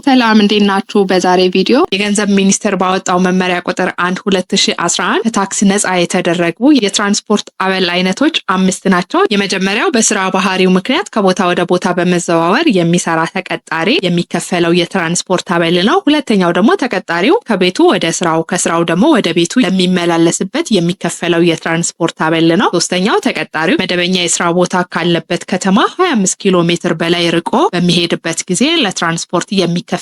ሰላም እንዴት ናችሁ? በዛሬ ቪዲዮ የገንዘብ ሚኒስቴር ባወጣው መመሪያ ቁጥር 1 2011 ከታክስ ነፃ የተደረጉ የትራንስፖርት አበል አይነቶች 5 ናቸው። የመጀመሪያው በስራ ባህሪው ምክንያት ከቦታ ወደ ቦታ በመዘዋወር የሚሰራ ተቀጣሪ የሚከፈለው የትራንስፖርት አበል ነው። ሁለተኛው ደግሞ ተቀጣሪው ከቤቱ ወደ ስራው ከስራው ደግሞ ወደ ቤቱ የሚመላለስበት የሚከፈለው የትራንስፖርት አበል ነው። ሶስተኛው ተቀጣሪው መደበኛ የስራ ቦታ ካለበት ከተማ 25 ኪሎ ሜትር በላይ ርቆ በሚሄድበት ጊዜ ለትራንስፖርት የሚከፈለው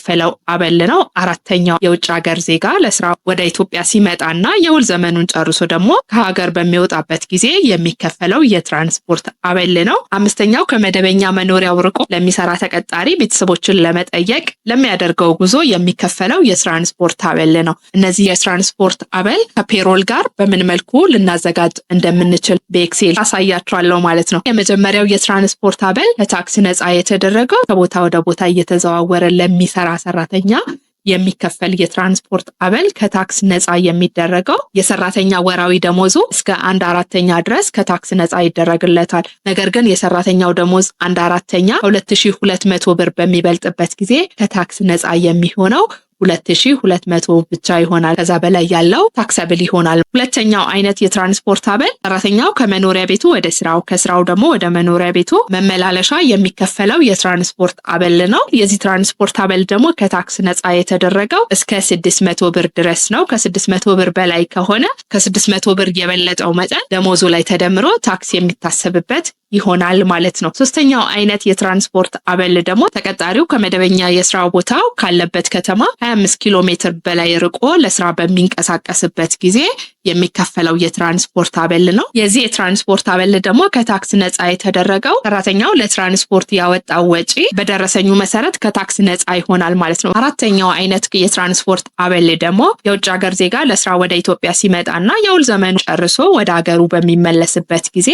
አበል ነው። አራተኛው የውጭ ሀገር ዜጋ ለስራ ወደ ኢትዮጵያ ሲመጣና የውል ዘመኑን ጨርሶ ደግሞ ከሀገር በሚወጣበት ጊዜ የሚከፈለው የትራንስፖርት አበል ነው። አምስተኛው ከመደበኛ መኖሪያው ርቆ ለሚሰራ ተቀጣሪ ቤተሰቦችን ለመጠየቅ ለሚያደርገው ጉዞ የሚከፈለው የትራንስፖርት አበል ነው። እነዚህ የትራንስፖርት አበል ከፔሮል ጋር በምን መልኩ ልናዘጋጅ እንደምንችል በኤክሴል አሳያችኋለሁ ማለት ነው። የመጀመሪያው የትራንስፖርት አበል ከታክስ ነፃ የተደረገው ከቦታ ወደ ቦታ እየተዘዋወረ ለሚሰራ ሰራተኛ የሚከፈል የትራንስፖርት አበል ከታክስ ነፃ የሚደረገው የሰራተኛ ወራዊ ደሞዙ እስከ 1/4 ድረስ ከታክስ ነፃ ይደረግለታል። ነገር ግን የሰራተኛው ደሞዝ 1/4 ከ2200 ብር በሚበልጥበት ጊዜ ከታክስ ነፃ የሚሆነው 2200 ብቻ ይሆናል። ከዛ በላይ ያለው ታክሰብል ይሆናል። ሁለተኛው አይነት የትራንስፖርት አበል ሰራተኛው ከመኖሪያ ቤቱ ወደ ስራው ከስራው ደግሞ ወደ መኖሪያ ቤቱ መመላለሻ የሚከፈለው የትራንስፖርት አበል ነው። የዚህ ትራንስፖርት አበል ደግሞ ከታክስ ነፃ የተደረገው እስከ 600 ብር ድረስ ነው። ከ600 ብር በላይ ከሆነ ከ600 ብር የበለጠው መጠን ደሞዙ ላይ ተደምሮ ታክስ የሚታሰብበት ይሆናል ማለት ነው። ሶስተኛው አይነት የትራንስፖርት አበል ደግሞ ተቀጣሪው ከመደበኛ የስራ ቦታው ካለበት ከተማ 25 ኪሎ ሜትር በላይ ርቆ ለስራ በሚንቀሳቀስበት ጊዜ የሚከፈለው የትራንስፖርት አበል ነው። የዚህ የትራንስፖርት አበል ደግሞ ከታክስ ነፃ የተደረገው ሰራተኛው ለትራንስፖርት ያወጣው ወጪ በደረሰኙ መሰረት ከታክስ ነፃ ይሆናል ማለት ነው። አራተኛው አይነት የትራንስፖርት አበል ደግሞ የውጭ ሀገር ዜጋ ለስራ ወደ ኢትዮጵያ ሲመጣና የውል ዘመኑ ጨርሶ ወደ ሀገሩ በሚመለስበት ጊዜ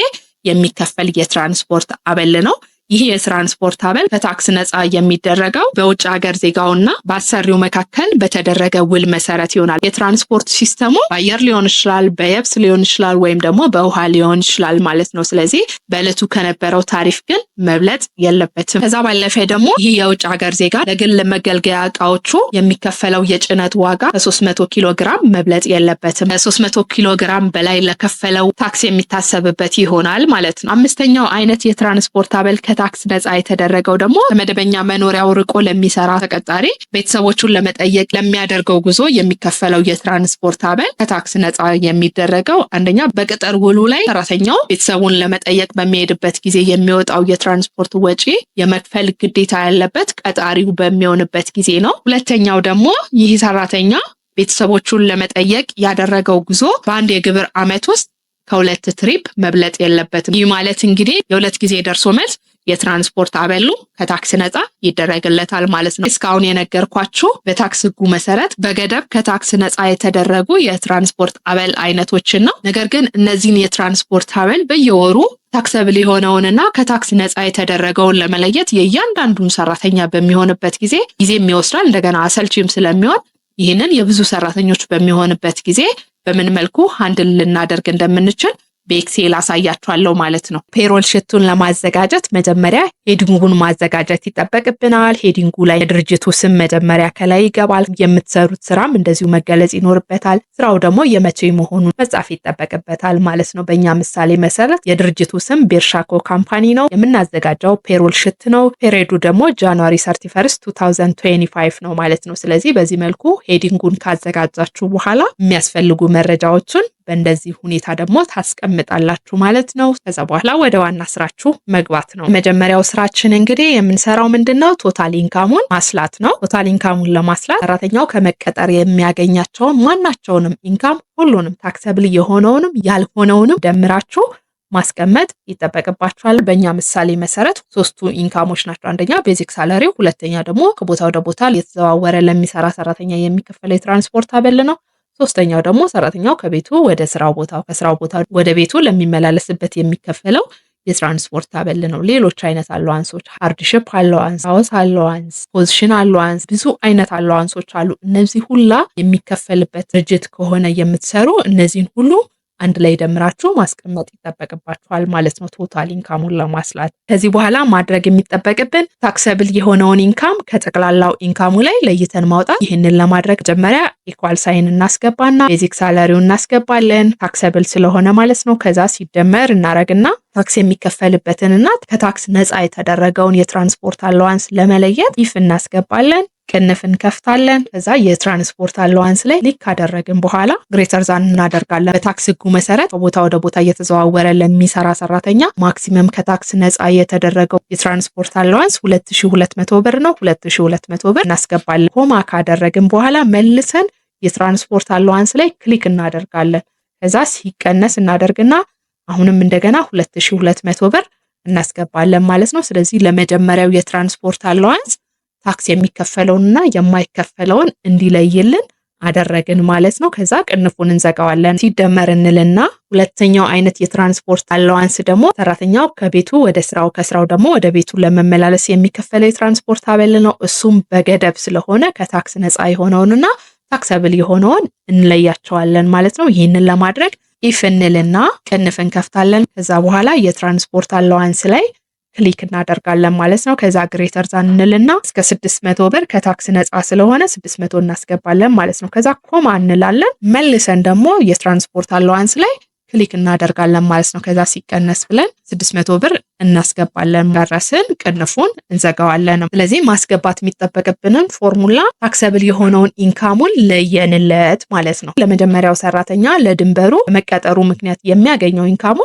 የሚከፈል የትራንስፖርት አበል ነው። ይህ የትራንስፖርት አበል ከታክስ ነፃ የሚደረገው በውጭ ሀገር ዜጋውና በአሰሪው መካከል በተደረገ ውል መሰረት ይሆናል። የትራንስፖርት ሲስተሙ በአየር ሊሆን ይችላል፣ በየብስ ሊሆን ይችላል፣ ወይም ደግሞ በውሃ ሊሆን ይችላል ማለት ነው። ስለዚህ በዕለቱ ከነበረው ታሪፍ ግን መብለጥ የለበትም። ከዛ ባለፈ ደግሞ ይህ የውጭ ሀገር ዜጋ ለግል መገልገያ እቃዎቹ የሚከፈለው የጭነት ዋጋ ከ300 ኪሎ ግራም መብለጥ የለበትም። ከ300 ኪሎ ግራም በላይ ለከፈለው ታክስ የሚታሰብበት ይሆናል ማለት ነው። አምስተኛው አይነት የትራንስፖርት አበል ታክስ ነፃ የተደረገው ደግሞ ከመደበኛ መኖሪያው ርቆ ለሚሰራ ተቀጣሪ ቤተሰቦቹን ለመጠየቅ ለሚያደርገው ጉዞ የሚከፈለው የትራንስፖርት አበል ከታክስ ነፃ የሚደረገው አንደኛ በቅጥር ውሉ ላይ ሰራተኛው ቤተሰቡን ለመጠየቅ በሚሄድበት ጊዜ የሚወጣው የትራንስፖርት ወጪ የመክፈል ግዴታ ያለበት ቀጣሪው በሚሆንበት ጊዜ ነው። ሁለተኛው ደግሞ ይህ ሰራተኛ ቤተሰቦቹን ለመጠየቅ ያደረገው ጉዞ በአንድ የግብር ዓመት ውስጥ ከ2 ትሪፕ መብለጥ የለበትም። ይህ ማለት እንግዲህ የ2 ጊዜ ደርሶ መልስ የትራንስፖርት አበሉ ከታክስ ነፃ ይደረግለታል ማለት ነው። እስካሁን የነገርኳችሁ በታክስ ሕጉ መሰረት በገደብ ከታክስ ነፃ የተደረጉ የትራንስፖርት አበል አይነቶችን ነው። ነገር ግን እነዚህን የትራንስፖርት አበል በየወሩ ታክሰብል የሆነውንና ከታክስ ነፃ የተደረገውን ለመለየት የእያንዳንዱን ሰራተኛ በሚሆንበት ጊዜ ይወስዳል። እንደገና አሰልቺም ስለሚሆን ይህንን የብዙ ሰራተኞች በሚሆንበት ጊዜ በምን መልኩ ሃንድል ልናደርግ እንደምንችል በኤክሴል አሳያችኋለሁ ማለት ነው። ፔሮል ሽቱን ለማዘጋጀት መጀመሪያ ሄዲንጉን ማዘጋጀት ይጠበቅብናል። ሄዲንጉ ላይ የድርጅቱ ስም መጀመሪያ ከላይ ይገባል። የምትሰሩት ስራም እንደዚሁ መገለጽ ይኖርበታል። ስራው ደግሞ የመቼ መሆኑን መጻፍ ይጠበቅበታል ማለት ነው። በእኛ ምሳሌ መሰረት የድርጅቱ ስም ቤርሻኮ ካምፓኒ ነው። የምናዘጋጀው ፔሮል ሽት ነው። ፔሪዱ ደግሞ ጃንዋሪ 31 2025 ነው ማለት ነው። ስለዚህ በዚህ መልኩ ሄዲንጉን ካዘጋጃችሁ በኋላ የሚያስፈልጉ መረጃዎችን በእንደዚህ ሁኔታ ደግሞ ታስቀምጣላችሁ ማለት ነው። ከዛ በኋላ ወደ ዋና ስራችሁ መግባት ነው። የመጀመሪያው ስራችን እንግዲህ የምንሰራው ምንድነው? ቶታል ኢንካሙን ማስላት ነው። ቶታል ኢንካሙን ለማስላት ሰራተኛው ከመቀጠር የሚያገኛቸውን ማናቸውንም ኢንካም ሁሉንም ታክሰብል የሆነውንም ያልሆነውንም ደምራችሁ ማስቀመጥ ይጠበቅባችኋል። በእኛ ምሳሌ መሰረት 3ቱ ኢንካሞች ናቸው። አንደኛ ቤዚክ ሳላሪው፣ ሁለተኛ ደግሞ ከቦታ ወደ ቦታ የተዘዋወረ ለሚሰራ ሰራተኛ የሚከፈለው የትራንስፖርት አበል ነው። ሶስተኛው ደግሞ ሰራተኛው ከቤቱ ወደ ስራው ቦታ ከስራው ቦታ ወደ ቤቱ ለሚመላለስበት የሚከፈለው የትራንስፖርት አበል ነው። ሌሎች አይነት አለዋንሶች ሃርድሺፕ አለዋንስ፣ ሃውስ አለዋንስ፣ ፖዚሽን አለዋንስ፣ ብዙ አይነት አለዋንሶች አሉ። እነዚህ ሁላ የሚከፈልበት ድርጅት ከሆነ የምትሰሩ እነዚህን ሁሉ አንድ ላይ ደምራችሁ ማስቀመጥ ይጠበቅባችኋል ማለት ነው፣ ቶታል ኢንካሙን ለማስላት። ከዚህ በኋላ ማድረግ የሚጠበቅብን ታክሰብል የሆነውን ኢንካም ከጠቅላላው ኢንካሙ ላይ ለይተን ማውጣት። ይህንን ለማድረግ መጀመሪያ ኢኳል ሳይን እናስገባና ቤዚክ ሳላሪው እናስገባለን፣ ታክሰብል ስለሆነ ማለት ነው። ከዛ ሲደመር እናረግና ታክስ የሚከፈልበትንና ከታክስ ነፃ የተደረገውን የትራንስፖርት አለዋንስ ለመለየት ኢፍ እናስገባለን፣ ቅንፍ እንከፍታለን። ከዛ የትራንስፖርት አለዋንስ ላይ ክሊክ ካደረግን በኋላ ግሬተር ዛን እናደርጋለን። በታክስ ህጉ መሰረት ከቦታ ወደ ቦታ እየተዘዋወረ ለሚሰራ ሰራተኛ ማክሲመም ከታክስ ነፃ የተደረገው የትራንስፖርት አለዋንስ 2200 ብር ነው። 2200 ብር እናስገባለን። ኮማ ካደረግን በኋላ መልሰን የትራንስፖርት አለዋንስ ላይ ክሊክ እናደርጋለን። ከዛ ሲቀነስ እናደርግና አሁንም እንደገና 2200 ብር እናስገባለን ማለት ነው። ስለዚህ ለመጀመሪያው የትራንስፖርት አለዋንስ ታክስ የሚከፈለውንና የማይከፈለውን እንዲለይልን አደረግን ማለት ነው። ከዛ ቅንፉን እንዘጋዋለን። ሲደመር እንልና ሁለተኛው አይነት የትራንስፖርት አለዋንስ ደግሞ ሰራተኛው ከቤቱ ወደ ስራው ከስራው ደግሞ ወደ ቤቱ ለመመላለስ የሚከፈለው የትራንስፖርት አበል ነው። እሱም በገደብ ስለሆነ ከታክስ ነፃ የሆነውንና ታክሰብል የሆነውን እንለያቸዋለን ማለት ነው። ይህንን ለማድረግ ኢፍ እንልና ቅንፍ እንከፍታለን። ከዛ በኋላ የትራንስፖርት አለዋንስ ላይ ክሊክ እናደርጋለን ማለት ነው። ከዛ ግሬተር ዛን እንልና እስከ 600 ብር ከታክስ ነፃ ስለሆነ 600 እናስገባለን ማለት ነው። ከዛ ኮማ እንላለን። መልሰን ደግሞ የትራንስፖርት አለዋንስ ላይ ክሊክ እናደርጋለን ማለት ነው። ከዛ ሲቀነስ ብለን 600 ብር እናስገባለን። ደረስን፣ ቅንፉን እንዘጋዋለን። ስለዚህ ማስገባት የሚጠበቅብንን ፎርሙላ ታክሰብል የሆነውን ኢንካሙን ለየንለት ማለት ነው። ለመጀመሪያው ሰራተኛ ለድንበሩ መቀጠሩ ምክንያት የሚያገኘው ኢንካሙ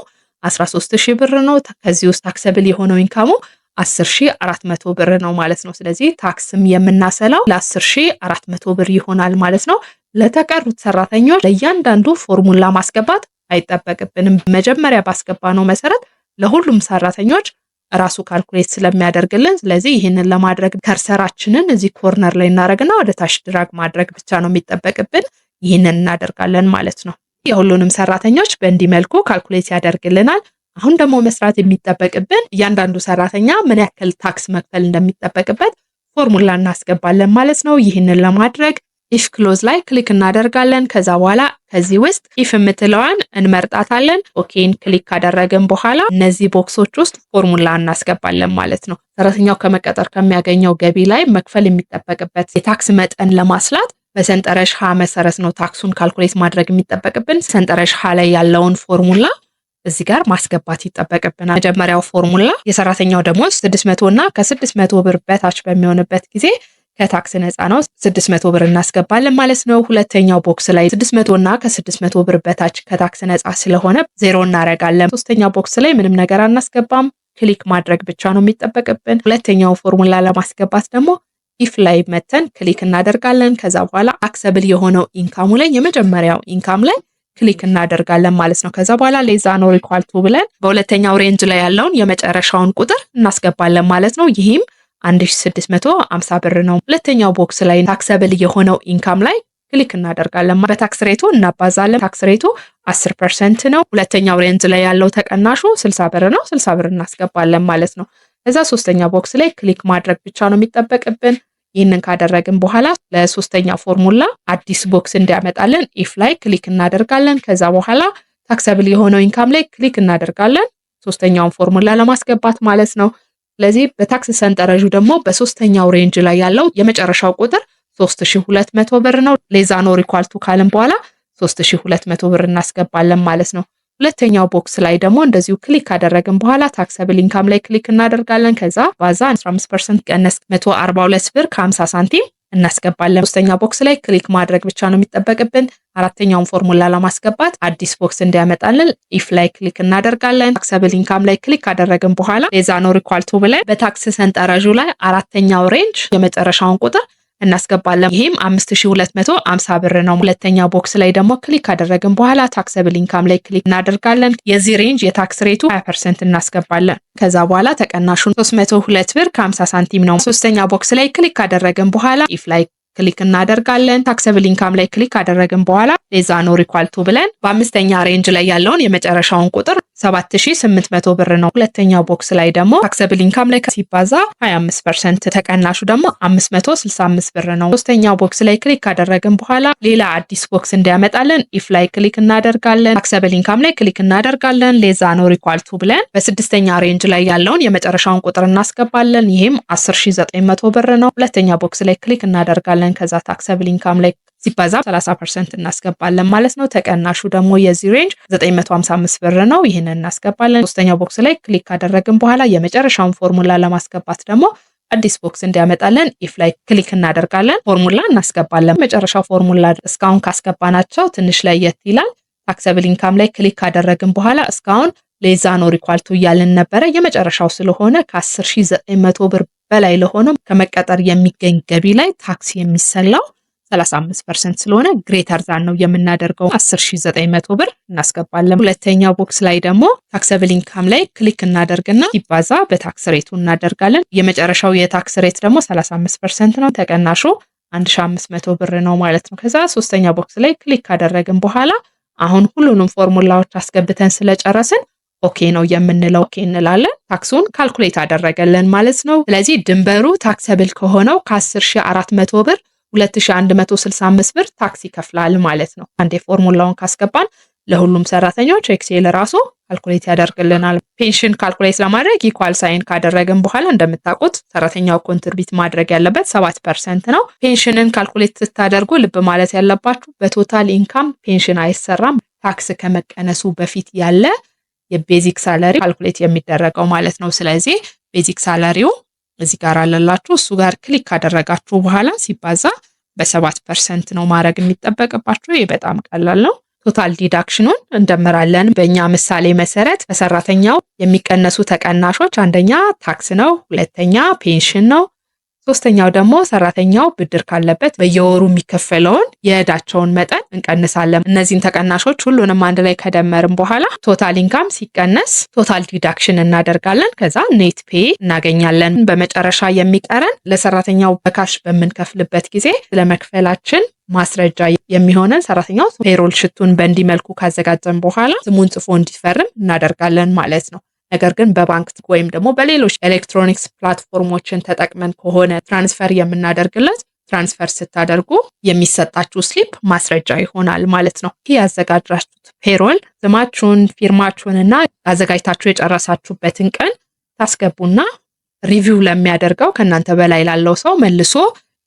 13000 ብር ነው። ከዚህ ውስጥ ታክሰብል የሆነው ኢንካሙ 10400 ብር ነው ማለት ነው። ስለዚህ ታክስም የምናሰላው ለ10400 ብር ይሆናል ማለት ነው። ለተቀሩት ሰራተኞች ለእያንዳንዱ ፎርሙላ ማስገባት አይጠበቅብንም። መጀመሪያ ባስገባነው መሰረት ለሁሉም ሰራተኞች ራሱ ካልኩሌት ስለሚያደርግልን፣ ስለዚህ ይህንን ለማድረግ ከርሰራችንን እዚህ ኮርነር ላይ እናደርግና ወደ ታች ድራግ ማድረግ ብቻ ነው የሚጠበቅብን። ይህንን እናደርጋለን ማለት ነው። የሁሉንም ሰራተኞች በእንዲህ መልኩ ካልኩሌት ያደርግልናል። አሁን ደግሞ መስራት የሚጠበቅብን እያንዳንዱ ሰራተኛ ምን ያክል ታክስ መክፈል እንደሚጠበቅበት ፎርሙላ እናስገባለን ማለት ነው። ይህንን ለማድረግ ኢፍ ክሎዝ ላይ ክሊክ እናደርጋለን። ከዛ በኋላ ከዚህ ውስጥ ኢፍ የምትለዋን እንመርጣታለን። ኦኬን ክሊክ ካደረግን በኋላ እነዚህ ቦክሶች ውስጥ ፎርሙላ እናስገባለን ማለት ነው። ሰራተኛው ከመቀጠር ከሚያገኘው ገቢ ላይ መክፈል የሚጠበቅበት የታክስ መጠን ለማስላት በሰንጠረዥ ሀ መሰረት ነው ታክሱን ካልኩሌት ማድረግ የሚጠበቅብን። ሰንጠረዥ ሀ ላይ ያለውን ፎርሙላ እዚህ ጋር ማስገባት ይጠበቅብናል። መጀመሪያው ፎርሙላ የሰራተኛው ደሞዝ 600 እና ከ600 ብር በታች በሚሆንበት ጊዜ ከታክስ ነፃ ነው። 600 ብር እናስገባለን ማለት ነው። ሁለተኛው ቦክስ ላይ 600 እና ከ600 ብር በታች ከታክስ ነፃ ስለሆነ 0 እናረጋለን። ሶስተኛው ቦክስ ላይ ምንም ነገር አናስገባም፣ ክሊክ ማድረግ ብቻ ነው የሚጠበቅብን። ሁለተኛው ፎርሙላ ለማስገባት ደግሞ ኢፍ ላይ መተን ክሊክ እናደርጋለን። ከዛ በኋላ ታክሰብል የሆነው ኢንካሙ ላይ የመጀመሪያው ኢንካም ላይ ክሊክ እናደርጋለን ማለት ነው። ከዛ በኋላ ሌዛ ኖር ኢኳል ቱ ብለን በሁለተኛው ሬንጅ ላይ ያለውን የመጨረሻውን ቁጥር እናስገባለን ማለት ነው። ይህም 1650 ብር ነው። ሁለተኛው ቦክስ ላይ ታክሰብል የሆነው ኢንካም ላይ ክሊክ እናደርጋለን። በታክስ ሬቱ እናባዛለን። ታክስ ሬቱ 10% ነው። ሁለተኛው ሬንጅ ላይ ያለው ተቀናሹ 60 ብር ነው። 60 ብር እናስገባለን ማለት ነው። ከዛ ሶስተኛ ቦክስ ላይ ክሊክ ማድረግ ብቻ ነው የሚጠበቅብን። ይህንን ካደረግን በኋላ ለሶስተኛ ፎርሙላ አዲስ ቦክስ እንዲያመጣለን ኢፍ ላይ ክሊክ እናደርጋለን። ከዛ በኋላ ታክሰብል የሆነው ኢንካም ላይ ክሊክ እናደርጋለን፣ ሶስተኛውን ፎርሙላ ለማስገባት ማለት ነው። ስለዚህ በታክስ ሰንጠረዡ ደግሞ በሶስተኛው ሬንጅ ላይ ያለው የመጨረሻው ቁጥር 3200 ብር ነው። ሌዛ ኖር ኢኳል ቱ ካልን በኋላ 3200 ብር እናስገባለን ማለት ነው። ሁለተኛው ቦክስ ላይ ደግሞ እንደዚሁ ክሊክ ካደረግን በኋላ ታክሰብል ኢንካም ላይ ክሊክ እናደርጋለን። ከዛ ባዛ 15% ቀነስ 142 ብር ከ50 ሳንቲም እናስገባለን። ሶስተኛ ቦክስ ላይ ክሊክ ማድረግ ብቻ ነው የሚጠበቅብን። አራተኛውን ፎርሙላ ለማስገባት አዲስ ቦክስ እንዲያመጣልን ኢፍ ላይ ክሊክ እናደርጋለን። ታክሰብል ኢንካም ላይ ክሊክ ካደረግን በኋላ ሌዛ ኖር ኢኳል ቱ ብለን በታክስ ሰንጠረዡ ላይ አራተኛው ሬንጅ የመጨረሻውን ቁጥር እናስገባለን። ይሄም 5250 ብር ነው። ሁለተኛ ቦክስ ላይ ደግሞ ክሊክ ካደረግን በኋላ ታክሰብል ኢንካም ላይ ክሊክ እናደርጋለን። የዚህ ሬንጅ የታክስ ሬቱ 20% እናስገባለን። ከዛ በኋላ ተቀናሹን 302 ብር ከ50 ሳንቲም ነው። ሶስተኛ ቦክስ ላይ ክሊክ ካደረግን በኋላ ኢፍ ላይ ክሊክ እናደርጋለን። ታክሰብል ኢንካም ላይ ክሊክ ካደረግን በኋላ ሌዛ ኖር ኢኳል ቱ ብለን በአምስተኛ ሬንጅ ላይ ያለውን የመጨረሻውን ቁጥር 7800 ብር ነው። ሁለተኛው ቦክስ ላይ ደግሞ ታክሰብል ኢንካም ላይ ሲባዛ 25% ተቀናሹ ደግሞ 565 ብር ነው። ሶስተኛው ቦክስ ላይ ክሊክ ካደረግን በኋላ ሌላ አዲስ ቦክስ እንዲያመጣልን ኢፍ ላይ ክሊክ እናደርጋለን። ታክሰብል ኢንካም ላይ ክሊክ እናደርጋለን። ሌዛ ኖር ኢኳል ቱ ብለን በስድስተኛ ሬንጅ ላይ ያለውን የመጨረሻውን ቁጥር እናስገባለን። ይሄም 10900 ብር ነው። ሁለተኛ ቦክስ ላይ ክሊክ እናደርጋለን። ከዛ ታክሰብል ኢንካም ላይ ሲባዛ 30% እናስገባለን ማለት ነው። ተቀናሹ ደግሞ የዚህ ሬንጅ 955 ብር ነው። ይህንን እናስገባለን። ሶስተኛው ቦክስ ላይ ክሊክ ካደረግን በኋላ የመጨረሻውን ፎርሙላ ለማስገባት ደግሞ አዲስ ቦክስ እንዲያመጣለን ኢፍ ላይ ክሊክ እናደርጋለን። ፎርሙላ እናስገባለን። መጨረሻው ፎርሙላ እስካሁን ካስገባናቸው ትንሽ ለየት ይላል። ታክሰብል ኢንካም ላይ ክሊክ ካደረግን በኋላ እስካሁን ሌዛ ኖር ኢኳል ቱ እያልን ነበረ። የመጨረሻው ስለሆነ ከ10900 ብር በላይ ለሆነው ከመቀጠር የሚገኝ ገቢ ላይ ታክስ የሚሰላው 35% ስለሆነ ግሬተር ዛን ነው የምናደርገው። 10900 ብር እናስገባለን። ሁለተኛው ቦክስ ላይ ደግሞ ታክሰብል ኢንካም ላይ ክሊክ እናደርግና ሲባዛ በታክስ ሬቱ እናደርጋለን። የመጨረሻው የታክስ ሬት ደግሞ 35% ነው። ተቀናሹ 1500 ብር ነው ማለት ነው። ከዛ ሶስተኛ ቦክስ ላይ ክሊክ ካደረግን በኋላ አሁን ሁሉንም ፎርሙላዎች አስገብተን ስለጨረስን ኦኬ ነው የምንለው። ኦኬ እንላለን። ታክሱን ካልኩሌት አደረገልን ማለት ነው። ስለዚህ ድንበሩ ታክሰብል ከሆነው ከ10400 ብር 2165 ብር ታክስ ይከፍላል ማለት ነው። አንዴ ፎርሙላውን ካስገባን ለሁሉም ሰራተኞች ኤክሴል ራሱ ካልኩሌት ያደርግልናል። ፔንሽን ካልኩሌት ለማድረግ ኢኳል ሳይን ካደረግን በኋላ እንደምታውቁት ሰራተኛው ኮንትሪቢዩት ማድረግ ያለበት 7% ነው። ፔንሽንን ካልኩሌት ስታደርጉ ልብ ማለት ያለባችሁ በቶታል ኢንካም ፔንሽን አይሰራም። ታክስ ከመቀነሱ በፊት ያለ የቤዚክ ሳላሪ ካልኩሌት የሚደረገው ማለት ነው። ስለዚህ ቤዚክ ሳላሪው እዚህ ጋር አለላችሁ። እሱ ጋር ክሊክ ካደረጋችሁ በኋላ ሲባዛ በ7% ነው ማድረግ የሚጠበቅባችሁ። ይህ በጣም ቀላል ነው። ቶታል ዲዳክሽኑን እንደምራለን። በእኛ ምሳሌ መሰረት በሰራተኛው የሚቀነሱ ተቀናሾች አንደኛ ታክስ ነው፣ ሁለተኛ ፔንሽን ነው፣ ሶስተኛው ደግሞ ሰራተኛው ብድር ካለበት በየወሩ የሚከፈለውን የዕዳቸውን መጠን እንቀንሳለን። እነዚህን ተቀናሾች ሁሉንም አንድ ላይ ከደመርን በኋላ ቶታል ኢንካም ሲቀነስ ቶታል ዲዳክሽን እናደርጋለን። ከዛ ኔት ፔ እናገኛለን። በመጨረሻ የሚቀረን ለሰራተኛው በካሽ በምንከፍልበት ጊዜ ስለመክፈላችን ማስረጃ የሚሆነን ሰራተኛው ፔሮል ሽቱን በእንዲህ መልኩ ካዘጋጀን በኋላ ስሙን ጽፎ እንዲፈርም እናደርጋለን ማለት ነው። ነገር ግን በባንክ ወይም ደግሞ በሌሎች ኤሌክትሮኒክስ ፕላትፎርሞችን ተጠቅመን ከሆነ ትራንስፈር የምናደርግለት ትራንስፈር ስታደርጉ የሚሰጣችሁ ስሊፕ ማስረጃ ይሆናል ማለት ነው። ይህ ያዘጋጃችሁት ፔሮል ስማችሁን፣ ፊርማችሁንና አዘጋጅታችሁ የጨረሳችሁበትን ቀን ታስገቡና ሪቪው ለሚያደርገው ከእናንተ በላይ ላለው ሰው መልሶ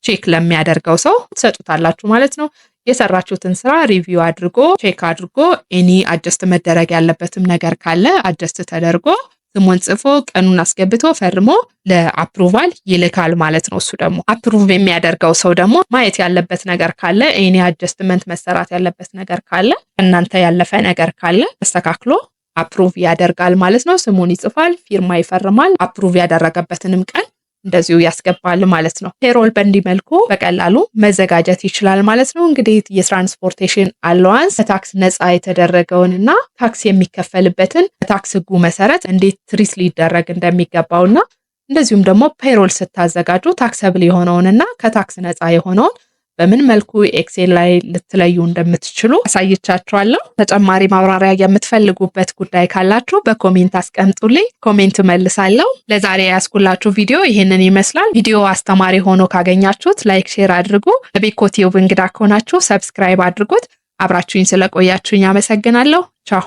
ቼክ ለሚያደርገው ሰው ትሰጡታላችሁ ማለት ነው። የሰራችሁትን ስራ ሪቪው አድርጎ ቼክ አድርጎ ኤኒ አጀስት መደረግ ያለበትም ነገር ካለ አጀስት ተደርጎ ስሙን ጽፎ ቀኑን አስገብቶ ፈርሞ ለአፕሩቫል ይልካል ማለት ነው። እሱ ደግሞ አፕሩቭ የሚያደርገው ሰው ደግሞ ማየት ያለበት ነገር ካለ ኤኒ አጀስትመንት መሰራት ያለበት ነገር ካለ እናንተ ያለፈ ነገር ካለ ተስተካክሎ አፕሩቭ ያደርጋል ማለት ነው። ስሙን ይጽፋል፣ ፊርማ ይፈርማል፣ አፕሩቭ ያደረገበትንም ቀን እንደዚሁ ያስገባል ማለት ነው። ፔሮል በእንዲህ መልኩ በቀላሉ መዘጋጀት ይችላል ማለት ነው። እንግዲህ የትራንስፖርቴሽን አላዋንስ ከታክስ ነፃ የተደረገውንና ታክስ የሚከፈልበትን በታክስ ሕጉ መሰረት እንዴት ትሪት ሊደረግ እንደሚገባውና እንደዚሁም ደግሞ ፔሮል ስታዘጋጁ ታክሰብል የሆነውንና ከታክስ ነፃ የሆነውን በምን መልኩ ኤክሴል ላይ ልትለዩ እንደምትችሉ አሳይቻችኋለሁ። ተጨማሪ ማብራሪያ የምትፈልጉበት ጉዳይ ካላችሁ በኮሜንት አስቀምጡልኝ፣ ኮሜንት መልሳለሁ። ለዛሬ ያስኩላችሁ ቪዲዮ ይህንን ይመስላል። ቪዲዮ አስተማሪ ሆኖ ካገኛችሁት ላይክ፣ ሼር አድርጉ። ለቤኮ ቲዩብ እንግዳ ከሆናችሁ ሰብስክራይብ አድርጉት። አብራችሁኝ ስለቆያችሁኝ አመሰግናለሁ። ቻው